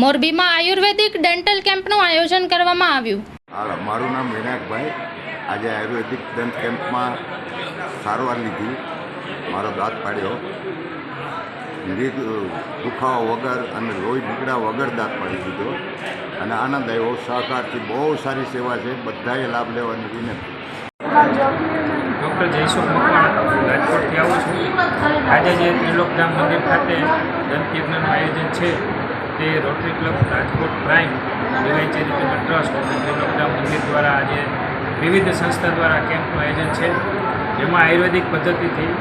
મોરબીમાં આયુર્વેદિક ડેન્ટલ કેમ્પનું આયોજન કરવામાં આવ્યું. મારું નામ વિનાયકભાઈ. આજે આયુર્વેદિક દંત કેમ્પમાં સારવાર લીધી. મારો દાંત પાડ્યો, દુખાવા વગર અને લોહી નીકળ્યા વગર દાંત પાડી દીધો અને આનંદ આવ્યો. સહકારથી બહુ સારી સેવા છે, બધાએ લાભ લેવાની વિનંતી. ડૉક્ટર જયસુખ મકવાણા રાજકોટથી આવું છું. આજે જે ત્રિલોકધામ મંદિર ખાતે દંતયજ્ઞનું આયોજન છે તે rotary club Rajkot prime divine charitable trust અને ત્રિલોકધામ મંદિર દ્વારા આજે વિવિધ સંસ્થા દ્વારા કેમ્પનું આયોજન છે, જેમાં આયુર્વેદિક પદ્ધતિથી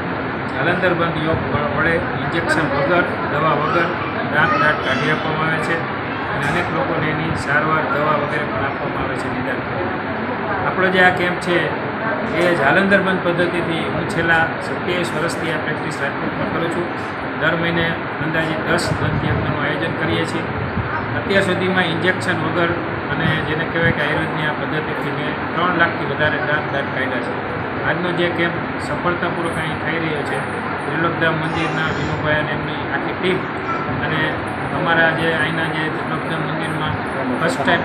જલંધરબંધ યોગ વડે ઇન્જેક્શન વગર, દવા વગર દાંત કાઢી આપવામાં આવે છે અને અનેક લોકોને એની સારવાર દવા વગેરે પણ આપવામાં આવે છે નિદાન કરી. આપણો જે આ કેમ્પ છે એ જાલંધરબંધ પદ્ધતિથી હું છેલ્લા 27 વર્ષથી આ પ્રેક્ટિસ રાજકોટમાં કરું છું. દર મહિને અંદાજિત 10 દંતયજ્ઞનું આયોજન કરીએ છીએ. અત્યાર સુધીમાં ઇન્જેક્શન વગર અને જેને કહેવાય કે આયુર્વેદની આ પદ્ધતિથી મેં 3 લાખથી વધારે દાંત કાઢ્યા છે. આજનો જે કેમ્પ સફળતાપૂર્વક અહીં થઈ રહ્યો છે, ત્રિલોકધામ મંદિરના વિનુભાઈ અને એમની આખી ટીમ અને અમારા જે અહીંના જે ત્રિલોકધામ મંદિરમાં ફર્સ્ટ ટાઈમ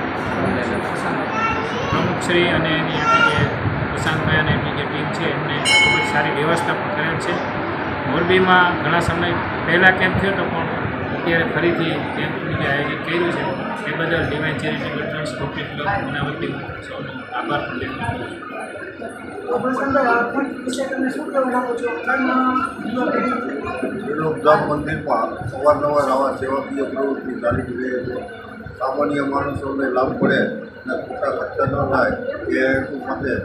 પ્રમુખશ્રી અને એની આખી જે પ્રશાંતભાઈ અને એમની જે ટીમ છે એમને ખૂબ જ સારી વ્યવસ્થા પણ કરેલ છે. મોરબીમાં ઘણા સમય પહેલાં કેમ્પ થયો હતો, પણ અત્યારે ફરીથી કેમ્પનું જે આયોજન કર્યું છે એ બદલ divine charitable trust rotary club એના વતી સૌનો આભાર વ્યક્ત કરું છું. ત્રિલોકધામ મંદિરમાં અવારનવાર આવા સેવાકીય પ્રવૃત્તિ ચાલી રહી છે. સામાન્ય માણસોને લાભ પડે અને ખોટા ખર્ચા ન થાય એ હેતુ સાથે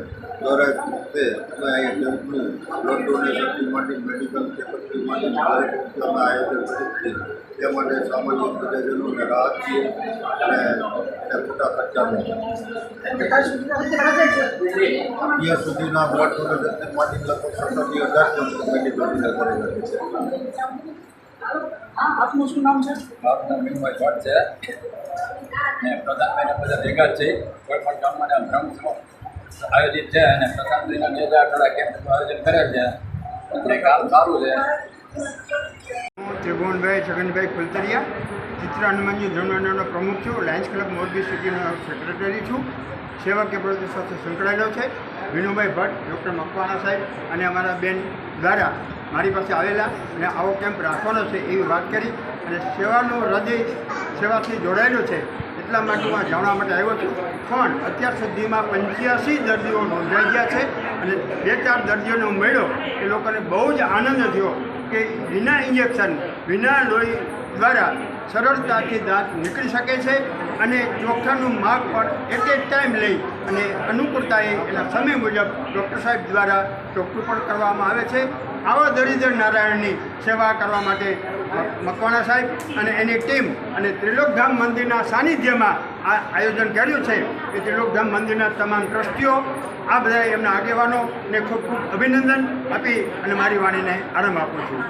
દરેક વખતે અમે અહીંયા કેમ્પનું બ્લડ ડોનેશનથી માંડી મેડિકલ ચેકઅપથી માંડી દરેક વખતે અમે આયોજન કરીએ છીએ. તે માટે સામાન્ય પ્રજાજનોને રાહત છીએ અને ખોટા ખર્ચા ન થાય. અત્યાર સુધીના બ્લડ ડોનેશનથી માંડી લગભગ 17,000 કેમ્પ મેડિકલને કરેલા છે. આપનું શું નામ છે? મારું નામ વિનુભાઈ ભટ્ટ છે ને પ્રધાનભાઈને બધા ભેગા જ છે. કોઈ પણ ગામમાં બ્રહ્મ આયોજિત છે અને પ્રધાનભાઈના 2018 કેમ્પનું આયોજન કરેલ છે. એટલે કામ સારું છે. હું ત્રિભુવનભાઈ છગનભાઈ ફુલતરિયા, ચિત્ર હનુમાનજી જમવાનાનો પ્રમુખ છું. લાયન્સ ક્લબ મોરબી સિટીનો સેક્રેટરી છું. સેવાકીય પ્રવૃત્તિ સાથે સંકળાયેલો છે. વિનુભાઈ ભટ્ટ, ડૉક્ટર મકવાણા સાહેબ અને અમારા બેન દ્વારા મારી પાસે આવેલા અને આવો કેમ્પ રાખવાનો છે એવી વાત કરી અને સેવાનું હૃદય સેવાથી જોડાયેલું છે એટલા માટે હું જાણવા માટે આવ્યો છું. પણ અત્યાર સુધીમાં 85 દર્દીઓ નોંધાઈ ગયા છે અને 2-4 દર્દીઓનો મળ્યો એ લોકોને બહુ જ આનંદ થયો કે વિના ઇન્જેક્શન, વિના લોહી દ્વારા સરળતાથી દાંત નીકળી શકે છે અને ચોખ્ખાનું માપ પણ એક ટાઈમ લઈ અને અનુકૂળતાએ એના સમય મુજબ ડૉક્ટર સાહેબ દ્વારા ચોખ્ખું પણ કરવામાં આવે છે. આવા દરિદ્ર નારાયણની સેવા કરવા માટે મકવાણા સાહેબ અને એની ટીમ અને ત્રિલોકધામ મંદિરના સાનિધ્યમાં આ આયોજન કર્યું છે. એ ત્રિલોકધામ મંદિરના તમામ ટ્રસ્ટીઓ, આ બધા એમના આગેવાનોને ખૂબ ખૂબ અભિનંદન આપી અને મારી વાણીને આરંભ આપું છું.